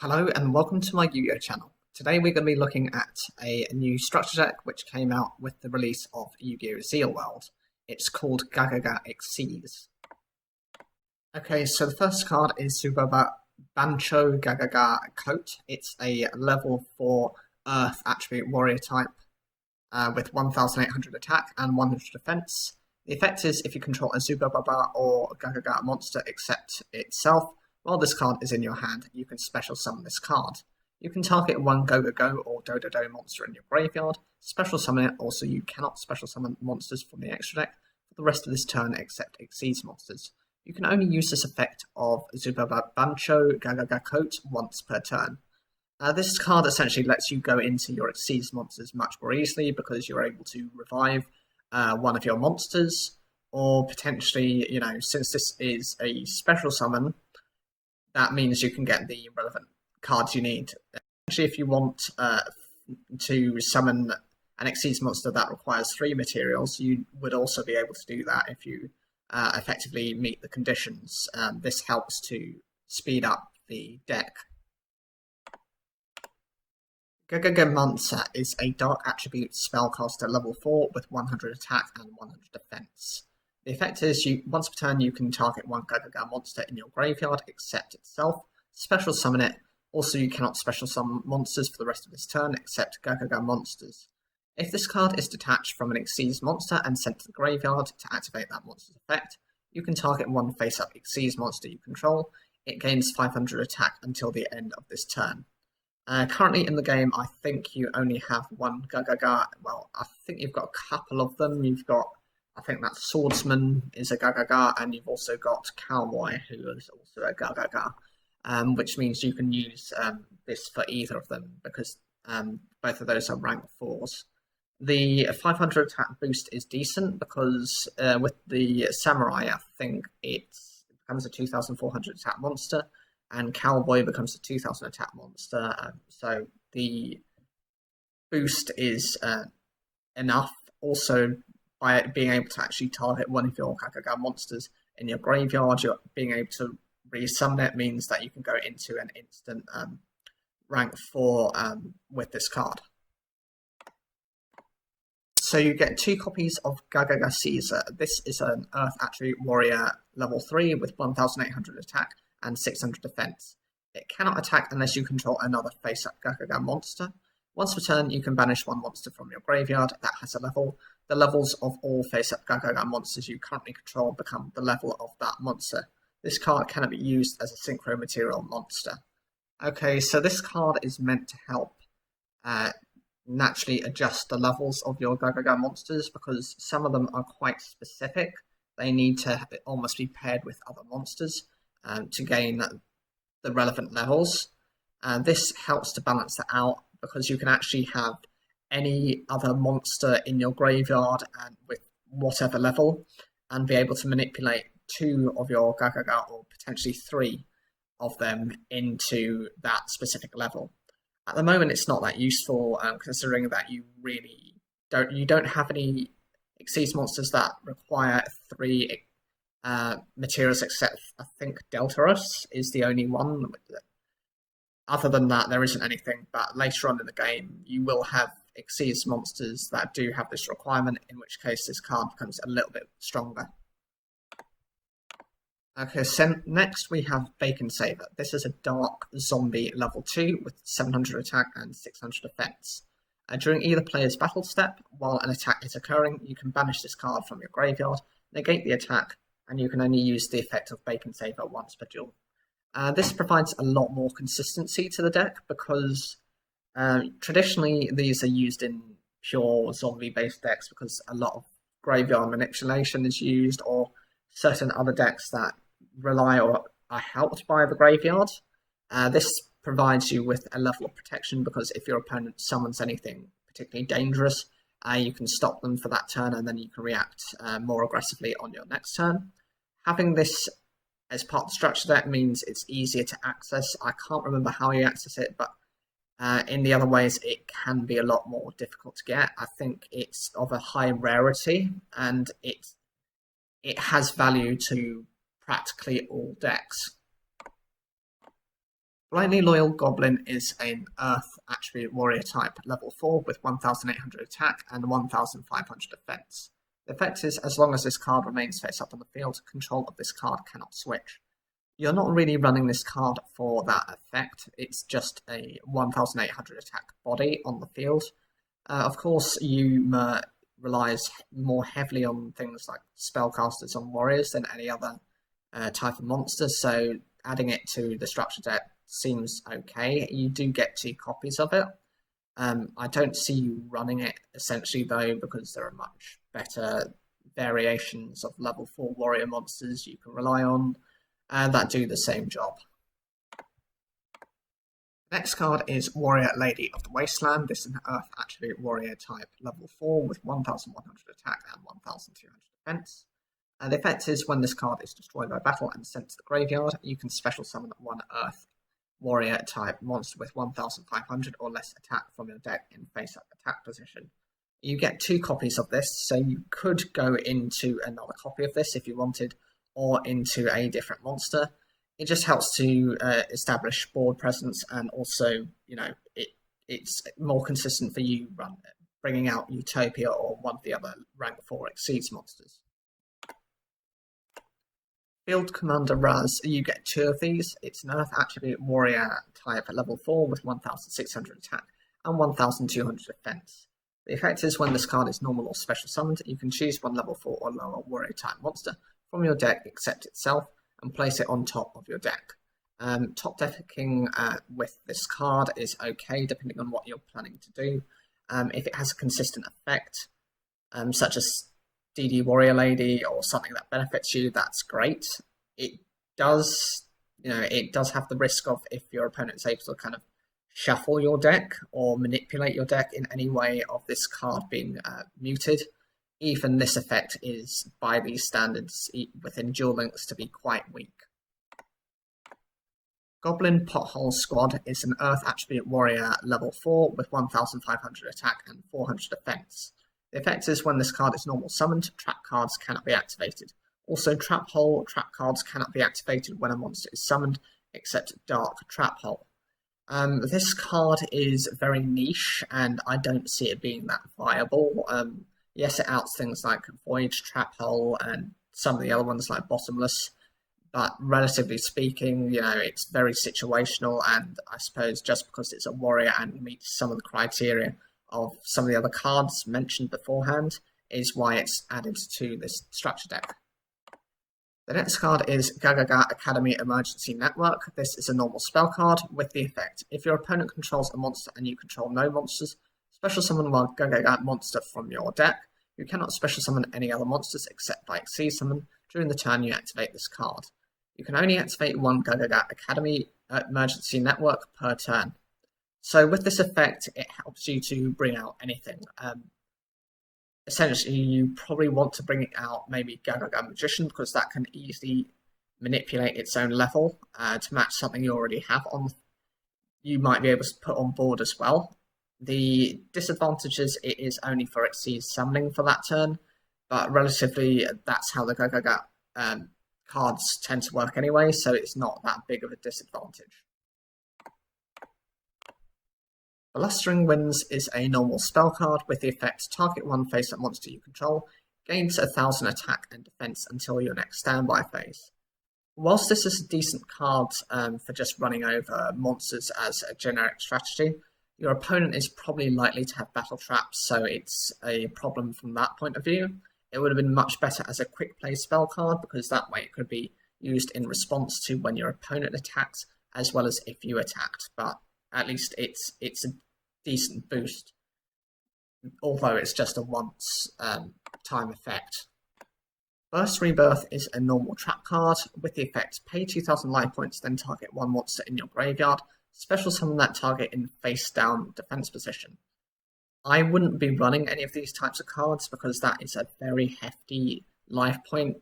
Hello and welcome to my Yu-Gi-Oh channel. Today we're going to be looking at a new structure deck which came out with the release of Yu-Gi-Oh! Zeal World. It's called GAGAGA XYZ. Okay, so the first card is Subaba Bancho GAGAGA Coat. It's a level 4 Earth attribute warrior type with 1800 attack and 100 defense. The effect is if you control a Subaba or GAGAGA monster except itself, while this card is in your hand, you can special summon this card. You can target one GAGAGA or Dododo monster in your graveyard, special summon it. Also, you cannot special summon monsters from the extra deck for the rest of this turn except XYZ monsters. You can only use this effect of Subaba Bancho GAGAGA Coat once per turn. This card essentially lets you go into your XYZ monsters much more easily because you're able to revive one of your monsters, or potentially, since this is a special summon, that means you can get the relevant cards you need. Actually, if you want to summon an XYZ monster that requires 3 materials, you would also be able to do that if you effectively meet the conditions. This helps to speed up the deck. GAGAGA Monster is a dark attribute spellcaster level 4 with 100 attack and 100 defense. The effect is, once per turn you can target one GAGAGA monster in your graveyard except itself, special summon it. Also, you cannot special summon monsters for the rest of this turn except GAGAGA monsters. If this card is detached from an XYZ monster and sent to the graveyard to activate that monster's effect, you can target one face-up XYZ monster you control. It gains 500 attack until the end of this turn. Currently in the game, I think you only have one GAGAGA. Well, I think you've got a couple of them. You've got, I think that Swordsman is a GAGAGA, and you've also got Cowboy, who is also a GAGAGA, which means you can use this for either of them, because both of those are rank 4s. The 500 attack boost is decent, because with the Samurai, I think it becomes a 2400 attack monster, and Cowboy becomes a 2000 attack monster, so the boost is enough. Also, by being able to actually target one of your GAGAGA monsters in your graveyard, you're being able to resummon it means that you can go into an instant rank 4 with this card. So you get 2 copies of GAGAGA Caesar. This is an Earth attribute warrior level 3 with 1800 attack and 600 defense. It cannot attack unless you control another face-up GAGAGA monster. Once per turn, you can banish one monster from your graveyard that has a level. The levels of all face-up GAGAGA monsters you currently control become the level of that monster. This card cannot be used as a synchro material monster. Okay, so this card is meant to help naturally adjust the levels of your GAGAGA monsters, because some of them are quite specific. They need to almost be paired with other monsters to gain the relevant levels. This helps to balance that out, because you can actually have any other monster in your graveyard and with whatever level, and be able to manipulate 2 of your GAGAGA, or potentially 3 of them, into that specific level. At the moment, it's not that useful, considering that you really don't have any XYZ monsters that require 3 materials, except I think Deltarus is the only one. Other than that, there isn't anything, but later on in the game, you will have XYZ monsters that do have this requirement, in which case this card becomes a little bit stronger. Okay, so next we have Bacon Saver. This is a dark zombie level 2 with 700 attack and 600 defense. During either player's battle step, while an attack is occurring, you can banish this card from your graveyard, negate the attack, and you can only use the effect of Bacon Saver once per duel. This provides a lot more consistency to the deck, because traditionally these are used in pure zombie-based decks, because a lot of graveyard manipulation is used, or certain other decks that rely or are helped by the graveyard. This provides you with a level of protection, because if your opponent summons anything particularly dangerous, you can stop them for that turn, and then you can react more aggressively on your next turn. Having this as part of the structure deck means it's easier to access. I can't remember how you access it, but in the other ways it can be a lot more difficult to get. I think it's of a high rarity, and it has value to practically all decks. Blindly Loyal Goblin is an Earth attribute warrior type, level 4 with 1800 attack and 1500 defense. The effect is, as long as this card remains face up on the field, control of this card cannot switch. You're not really running this card for that effect, it's just a 1800 attack body on the field. Of course, you relies more heavily on things like spellcasters on warriors than any other type of monster, so adding it to the structure deck seems okay. You do get 2 copies of it. I don't see you running it essentially though, because there are much better variations of level 4 warrior monsters you can rely on that do the same job. Next card is Warrior Lady of the Wasteland. This is an Earth attribute warrior type, level 4 with 1100 attack and 1200 defense. The effect is, when this card is destroyed by battle and sent to the graveyard, you can special summon one Earth warrior type monster with 1500 or less attack from your deck in face up attack position. You get 2 copies of this, so you could go into another copy of this if you wanted, or into a different monster. It just helps to establish board presence, and also, you know, it's more consistent for you bringing out Utopia or one of the other rank 4 Exceeds monsters. Field Commander Raz, you get 2 of these. It's an Earth attribute warrior type at level 4 with 1600 attack and 1200 defense. The effect is, when this card is normal or special summoned, you can choose one level 4 or lower warrior type monster from your deck except itself and place it on top of your deck. Top decking with this card is okay depending on what you're planning to do. If it has a consistent effect, such as DD Warrior Lady or something that benefits you, that's great. It does have the risk of, if your opponent is able to kind of shuffle your deck or manipulate your deck in any way, of this card being muted. Even this effect is, by these standards within Duel Links, to be quite weak. Goblin Pothole Squad is an Earth attribute warrior level 4 with 1500 attack and 400 defense. The effect is, when this card is normal summoned, trap cards cannot be activated. Also, trap cards cannot be activated when a monster is summoned, except Dark Trap Hole. This card is very niche, and I don't see it being that viable. Yes, it outs things like Void Trap Hole and some of the other ones like Bottomless, but relatively speaking, you know, it's very situational, and I suppose just because it's a warrior and meets some of the criteria of some of the other cards mentioned beforehand is why it's added to this structure deck. The next card is GAGAGA Academy Emergency Network. This is a normal spell card with the effect: if your opponent controls a monster and you control no monsters, special summon one GAGAGA monster from your deck. You cannot special summon any other monsters except by Exceed Summon during the turn you activate this card. You can only activate one GAGAGA Academy Emergency Network per turn. So with this effect, it helps you to bring out anything. Essentially, you probably want to bring it out maybe GAGAGA Magician, because that can easily manipulate its own level to match something you already have on. You might be able to put on board as well. The disadvantages, it is only for Exceed Summoning for that turn, but relatively that's how the GAGAGA cards tend to work anyway, so it's not that big of a disadvantage. Blustering Winds is a normal spell card with the effect: target one face-up monster you control gains 1000 attack and defense until your next standby phase. Whilst this is a decent card for just running over monsters as a generic strategy, your opponent is probably likely to have battle traps, so it's a problem from that point of view. It would have been much better as a quick play spell card, because that way it could be used in response to when your opponent attacks, as well as if you attacked, but at least it's a decent boost, although it's just a once time effect. Burst Rebirth is a normal trap card with the effect: pay 2000 life points, then target one monster in your graveyard, special summon that target in face down defense position. I wouldn't be running any of these types of cards because that is a very hefty life point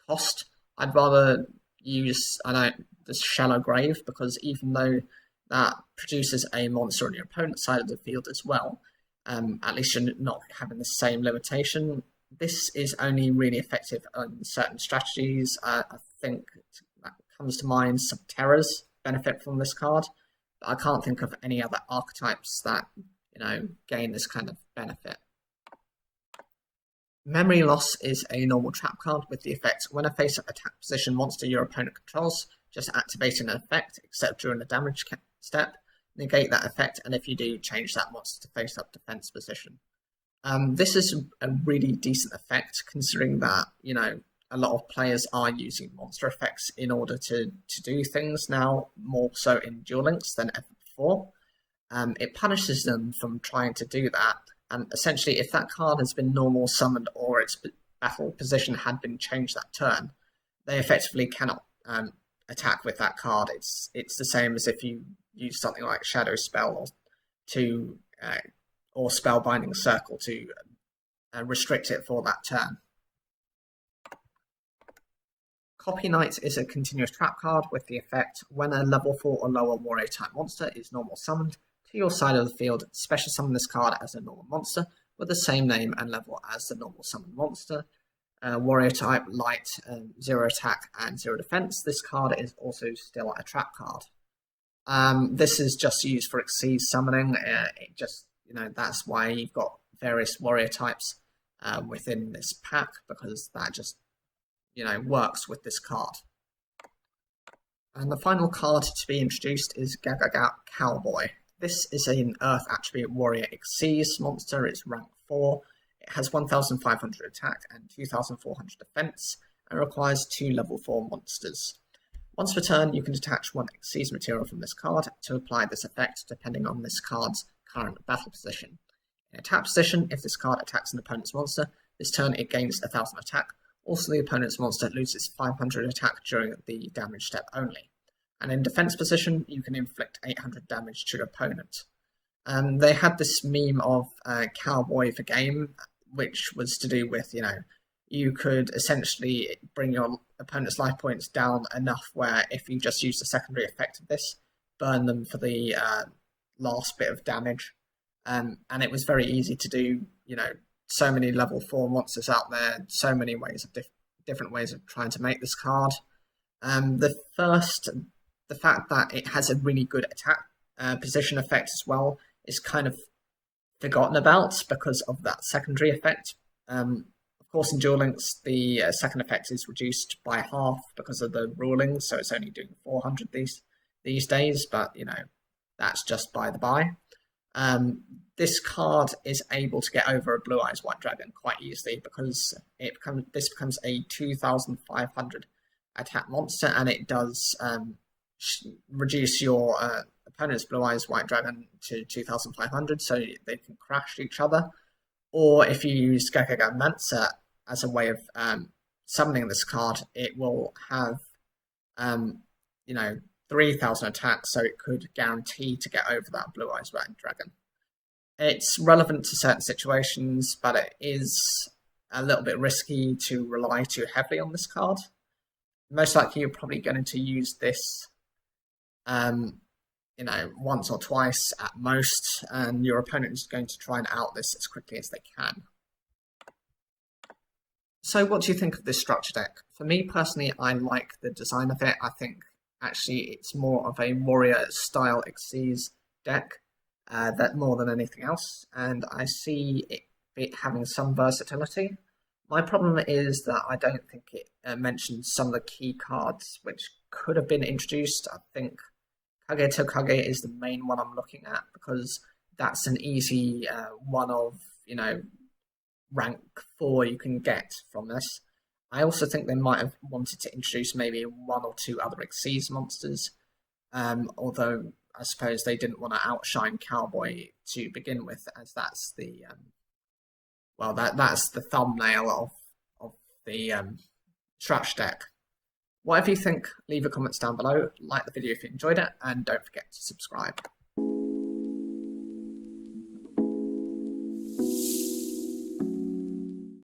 cost. I'd rather use the Shallow Grave, because even though that produces a monster on your opponent's side of the field as well, at least you're not having the same limitation. This is only really effective on certain strategies. I think that comes to mind Subterras benefit from this card, but I can't think of any other archetypes that, gain this kind of benefit. Memory Loss is a normal trap card with the effect, when a face-up attack position monster your opponent controls just activates an effect, except during the damage step, negate that effect, and if you do, change that monster to face-up defense position. This is a really decent effect, considering that, a lot of players are using monster effects in order to do things now, more so in Duel Links than ever before. It punishes them from trying to do that, and essentially if that card has been normal summoned or its battle position had been changed that turn, they effectively cannot attack with that card. It's the same as if you use something like Shadow Spell or Spellbinding Circle to restrict it for that turn. Copy Knight is a continuous trap card with the effect, when a level 4 or lower warrior type monster is normal summoned to your side of the field, special summon this card as a normal monster with the same name and level as the normal summoned monster. Warrior type, light, 0 attack and 0 defense. This card is also still a trap card. This is just used for Xyz summoning. That's why you've got various warrior types within this pack, because that just works with this card. And the final card to be introduced is GAGAGA Cowboy. This is an Earth attribute warrior Xyz monster. It's rank 4. It has 1,500 attack and 2,400 defense, and requires 2 level 4 monsters. Once per turn, you can detach 1 Xyz material from this card to apply this effect, depending on this card's current battle position. In attack position, if this card attacks an opponent's monster, this turn it gains 1,000 attack. Also, the opponent's monster loses 500 attack during the damage step only. And in defense position, you can inflict 800 damage to your opponent. They had this meme of Cowboy for game, which was to do with, you could essentially bring your opponent's life points down enough where if you just use the secondary effect of this, burn them for the last bit of damage. And it was very easy to do, so many level 4 monsters out there, so many ways of different ways of trying to make this card. The fact that it has a really good attack position effect as well is kind of forgotten about because of that secondary effect. Of course, in Duel Links, the second effect is reduced by half because of the ruling, so it's only doing 400 these days, but, that's just by the by. This card is able to get over a Blue Eyes White Dragon quite easily because this becomes a 2,500 attack monster, and it does reduce your opponent's Blue Eyes White Dragon to 2,500, so they can crash each other. Or if you use GAGAGA Mansa as a way of summoning this card, it will have 3,000 attack, so it could guarantee to get over that Blue Eyes White Dragon. It's relevant to certain situations, but it is a little bit risky to rely too heavily on this card. Most likely you're probably going to use this once or twice at most, and your opponent is going to try and out this as quickly as they can. So what do you think of this structure deck? For me personally, I like the design of it. I think actually it's more of a warrior style Xyz deck that more than anything else, and I see it having some versatility. My problem is that I don't think it mentions some of the key cards which could have been introduced. I think Kage to Kage is the main one I'm looking at, because that's an easy one of, rank 4 you can get from this. I also think they might have wanted to introduce maybe 1 or 2 other Xyz monsters, although I suppose they didn't want to outshine Cowboy to begin with, as that's the that's the thumbnail of the structure deck. Whatever you think, leave a comment down below, like the video if you enjoyed it, and don't forget to subscribe.